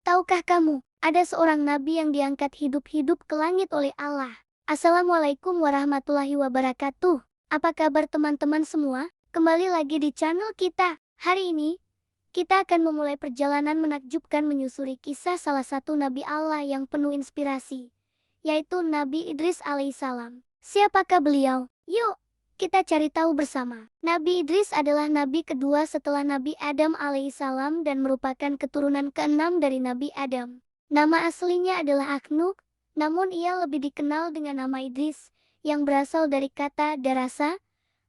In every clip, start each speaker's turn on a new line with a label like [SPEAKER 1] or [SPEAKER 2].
[SPEAKER 1] Tahukah kamu, ada seorang nabi yang diangkat hidup-hidup ke langit oleh Allah. Assalamualaikum warahmatullahi wabarakatuh. Apa kabar teman-teman semua? Kembali lagi di channel kita. Hari ini, kita akan memulai perjalanan menakjubkan menyusuri kisah salah satu nabi Allah yang penuh inspirasi, yaitu Nabi Idris alaihissalam. Siapakah beliau? Yuk, kita cari tahu bersama. Nabi Idris adalah nabi kedua setelah Nabi Adam alaihissalam dan merupakan keturunan keenam dari Nabi Adam. Nama aslinya adalah Akhnuk, namun ia lebih dikenal dengan nama Idris, yang berasal dari kata darasa,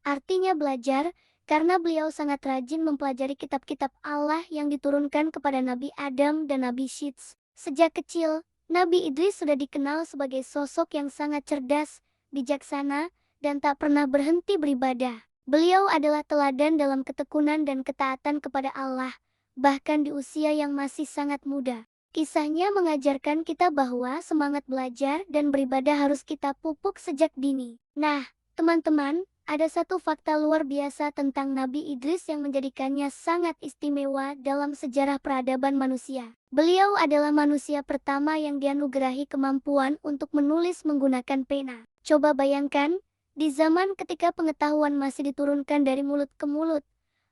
[SPEAKER 1] artinya belajar, karena beliau sangat rajin mempelajari kitab-kitab Allah yang diturunkan kepada Nabi Adam dan Nabi Syits. Sejak kecil, Nabi Idris sudah dikenal sebagai sosok yang sangat cerdas, bijaksana, dan tak pernah berhenti beribadah. Beliau adalah teladan dalam ketekunan dan ketaatan kepada Allah, bahkan di usia yang masih sangat muda. Kisahnya mengajarkan kita bahwa semangat belajar dan beribadah harus kita pupuk sejak dini. Nah, teman-teman, ada satu fakta luar biasa tentang Nabi Idris yang menjadikannya sangat istimewa dalam sejarah peradaban manusia. Beliau adalah manusia pertama yang dianugerahi kemampuan untuk menulis menggunakan pena. Coba bayangkan, di zaman ketika pengetahuan masih diturunkan dari mulut ke mulut,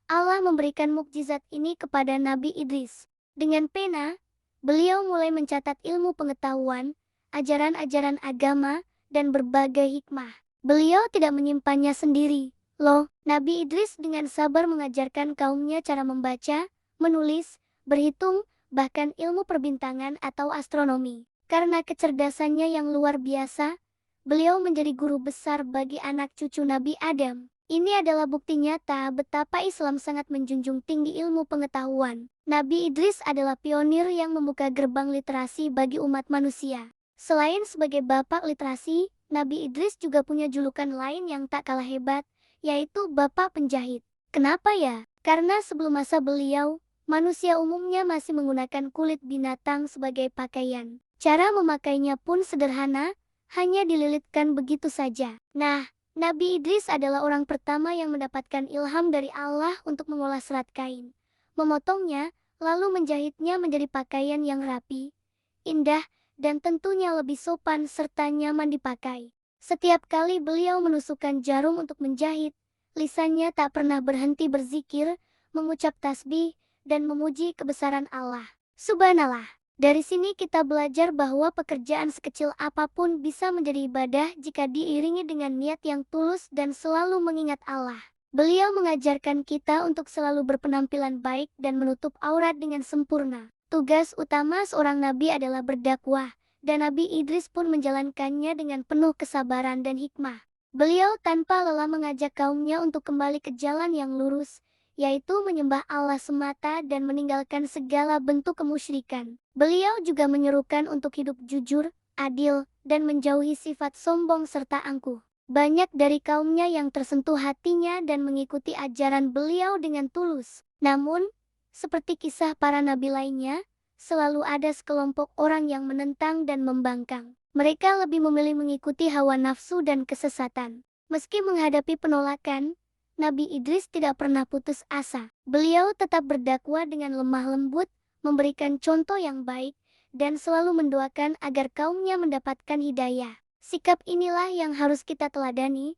[SPEAKER 1] Allah memberikan mukjizat ini kepada Nabi Idris. Dengan pena, beliau mulai mencatat ilmu pengetahuan, ajaran-ajaran agama, dan berbagai hikmah. Beliau tidak menyimpannya sendiri. Loh, Nabi Idris dengan sabar mengajarkan kaumnya cara membaca, menulis, berhitung, bahkan ilmu perbintangan atau astronomi. Karena kecerdasannya yang luar biasa, beliau menjadi guru besar bagi anak cucu Nabi Adam. Ini adalah bukti nyata betapa Islam sangat menjunjung tinggi ilmu pengetahuan. Nabi Idris adalah pionir yang membuka gerbang literasi bagi umat manusia. Selain sebagai bapak literasi, Nabi Idris juga punya julukan lain yang tak kalah hebat, yaitu Bapak Penjahit. Kenapa ya? Karena sebelum masa beliau, manusia umumnya masih menggunakan kulit binatang sebagai pakaian. Cara memakainya pun sederhana, hanya dililitkan begitu saja. Nah, Nabi Idris adalah orang pertama yang mendapatkan ilham dari Allah untuk mengolah serat kain, memotongnya, lalu menjahitnya menjadi pakaian yang rapi, indah, dan tentunya lebih sopan serta nyaman dipakai. Setiap kali beliau menusukkan jarum untuk menjahit, lisannya tak pernah berhenti berzikir, mengucap tasbih, dan memuji kebesaran Allah. Subhanallah. Dari sini kita belajar bahwa pekerjaan sekecil apapun bisa menjadi ibadah jika diiringi dengan niat yang tulus dan selalu mengingat Allah. Beliau mengajarkan kita untuk selalu berpenampilan baik dan menutup aurat dengan sempurna. Tugas utama seorang nabi adalah berdakwah, dan Nabi Idris pun menjalankannya dengan penuh kesabaran dan hikmah. Beliau tanpa lelah mengajak kaumnya untuk kembali ke jalan yang lurus, yaitu menyembah Allah semata dan meninggalkan segala bentuk kemusyrikan. Beliau juga menyerukan untuk hidup jujur, adil, dan menjauhi sifat sombong serta angkuh. Banyak dari kaumnya yang tersentuh hatinya dan mengikuti ajaran beliau dengan tulus. Namun, seperti kisah para nabi lainnya, selalu ada sekelompok orang yang menentang dan membangkang. Mereka lebih memilih mengikuti hawa nafsu dan kesesatan. Meski menghadapi penolakan, Nabi Idris tidak pernah putus asa. Beliau tetap berdakwah dengan lemah lembut, memberikan contoh yang baik, dan selalu mendoakan agar kaumnya mendapatkan hidayah. Sikap inilah yang harus kita teladani,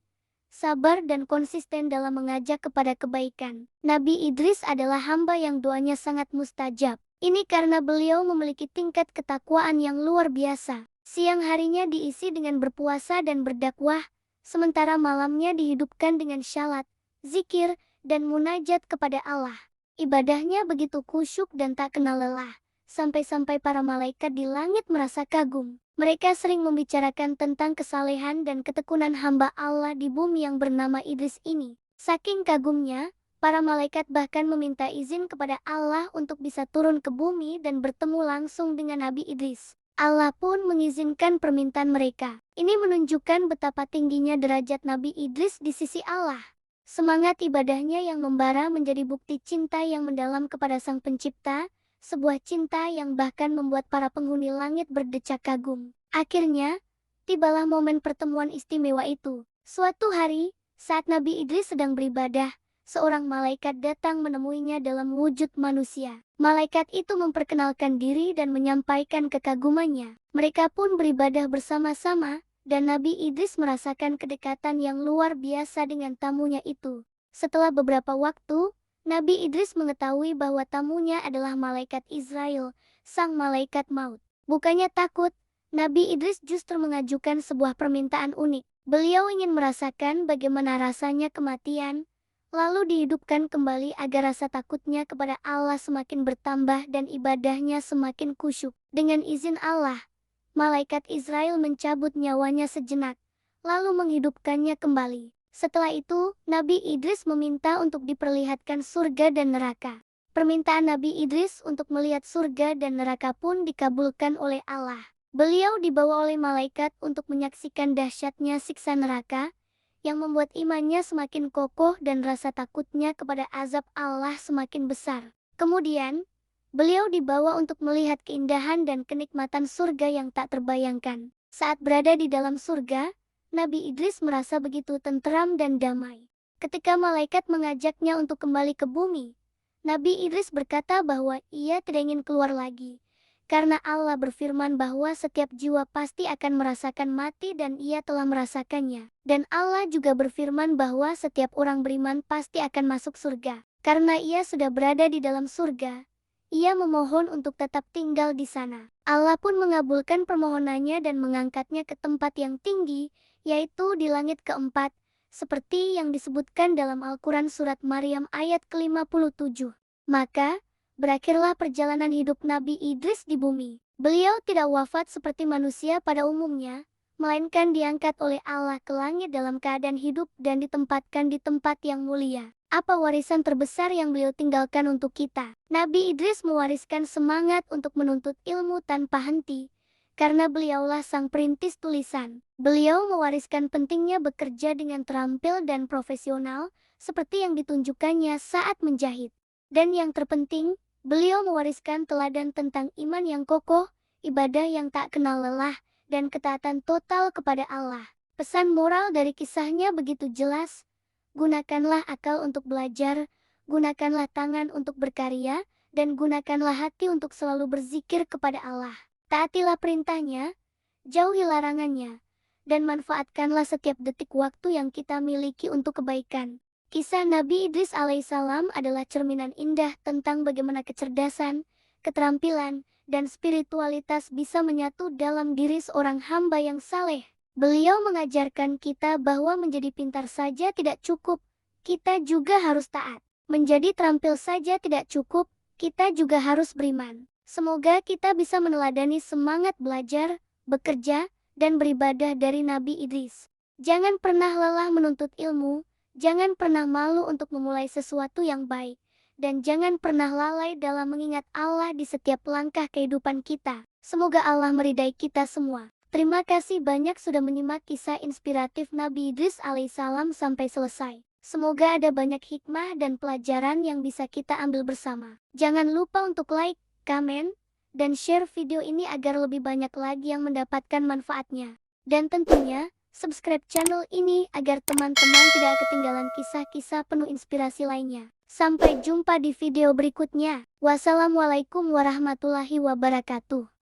[SPEAKER 1] sabar dan konsisten dalam mengajak kepada kebaikan. Nabi Idris adalah hamba yang doanya sangat mustajab. Ini karena beliau memiliki tingkat ketakwaan yang luar biasa. Siang harinya diisi dengan berpuasa dan berdakwah, sementara malamnya dihidupkan dengan syalat, zikir, dan munajat kepada Allah. Ibadahnya begitu khusyuk dan tak kenal lelah, sampai-sampai para malaikat di langit merasa kagum. Mereka sering membicarakan tentang kesalehan dan ketekunan hamba Allah di bumi yang bernama Idris ini. Saking kagumnya, para malaikat bahkan meminta izin kepada Allah untuk bisa turun ke bumi dan bertemu langsung dengan Nabi Idris. Allah pun mengizinkan permintaan mereka. Ini menunjukkan betapa tingginya derajat Nabi Idris di sisi Allah. Semangat ibadahnya yang membara menjadi bukti cinta yang mendalam kepada Sang Pencipta, sebuah cinta yang bahkan membuat para penghuni langit berdecak kagum. Akhirnya, tibalah momen pertemuan istimewa itu. Suatu hari, saat Nabi Idris sedang beribadah, seorang malaikat datang menemuinya dalam wujud manusia. Malaikat itu memperkenalkan diri dan menyampaikan kekagumannya. Mereka pun beribadah bersama-sama, dan Nabi Idris merasakan kedekatan yang luar biasa dengan tamunya itu. Setelah beberapa waktu, Nabi Idris mengetahui bahwa tamunya adalah malaikat Israel, sang malaikat maut. Bukannya takut, Nabi Idris justru mengajukan sebuah permintaan unik. Beliau ingin merasakan bagaimana rasanya kematian, lalu dihidupkan kembali agar rasa takutnya kepada Allah semakin bertambah dan ibadahnya semakin khusyuk. Dengan izin Allah, malaikat Israel mencabut nyawanya sejenak, lalu menghidupkannya kembali. Setelah itu, Nabi Idris meminta untuk diperlihatkan surga dan neraka. Permintaan Nabi Idris untuk melihat surga dan neraka pun dikabulkan oleh Allah. Beliau dibawa oleh malaikat untuk menyaksikan dahsyatnya siksa neraka, yang membuat imannya semakin kokoh dan rasa takutnya kepada azab Allah semakin besar. Kemudian, beliau dibawa untuk melihat keindahan dan kenikmatan surga yang tak terbayangkan. Saat berada di dalam surga, Nabi Idris merasa begitu tentram dan damai. Ketika malaikat mengajaknya untuk kembali ke bumi, Nabi Idris berkata bahwa ia tidak ingin keluar lagi, karena Allah berfirman bahwa setiap jiwa pasti akan merasakan mati dan ia telah merasakannya. Dan Allah juga berfirman bahwa setiap orang beriman pasti akan masuk surga. Karena ia sudah berada di dalam surga, ia memohon untuk tetap tinggal di sana. Allah pun mengabulkan permohonannya dan mengangkatnya ke tempat yang tinggi, yaitu di langit keempat, seperti yang disebutkan dalam Al-Quran Surat Maryam ayat ke-57. Maka, berakhirlah perjalanan hidup Nabi Idris di bumi. Beliau tidak wafat seperti manusia pada umumnya, melainkan diangkat oleh Allah ke langit dalam keadaan hidup dan ditempatkan di tempat yang mulia. Apa warisan terbesar yang beliau tinggalkan untuk kita? Nabi Idris mewariskan semangat untuk menuntut ilmu tanpa henti, karena beliaulah sang perintis tulisan. Beliau mewariskan pentingnya bekerja dengan terampil dan profesional, seperti yang ditunjukkannya saat menjahit. Dan yang terpenting, beliau mewariskan teladan tentang iman yang kokoh, ibadah yang tak kenal lelah, dan ketaatan total kepada Allah. Pesan moral dari kisahnya begitu jelas. Gunakanlah akal untuk belajar, gunakanlah tangan untuk berkarya, dan gunakanlah hati untuk selalu berzikir kepada Allah. Taatilah perintahnya, jauhi larangannya, dan manfaatkanlah setiap detik waktu yang kita miliki untuk kebaikan. Kisah Nabi Idris alaihissalam adalah cerminan indah tentang bagaimana kecerdasan, keterampilan, dan spiritualitas bisa menyatu dalam diri seorang hamba yang saleh. Beliau mengajarkan kita bahwa menjadi pintar saja tidak cukup, kita juga harus taat. Menjadi terampil saja tidak cukup, kita juga harus beriman. Semoga kita bisa meneladani semangat belajar, bekerja, dan beribadah dari Nabi Idris. Jangan pernah lelah menuntut ilmu, jangan pernah malu untuk memulai sesuatu yang baik, dan jangan pernah lalai dalam mengingat Allah di setiap langkah kehidupan kita. Semoga Allah meridai kita semua. Terima kasih banyak sudah menyimak kisah inspiratif Nabi Idris alaihissalam sampai selesai. Semoga ada banyak hikmah dan pelajaran yang bisa kita ambil bersama. Jangan lupa untuk like, komen, dan share video ini agar lebih banyak lagi yang mendapatkan manfaatnya. Dan tentunya, subscribe channel ini agar teman-teman tidak ketinggalan kisah-kisah penuh inspirasi lainnya. Sampai jumpa di video berikutnya. Wassalamualaikum warahmatullahi wabarakatuh.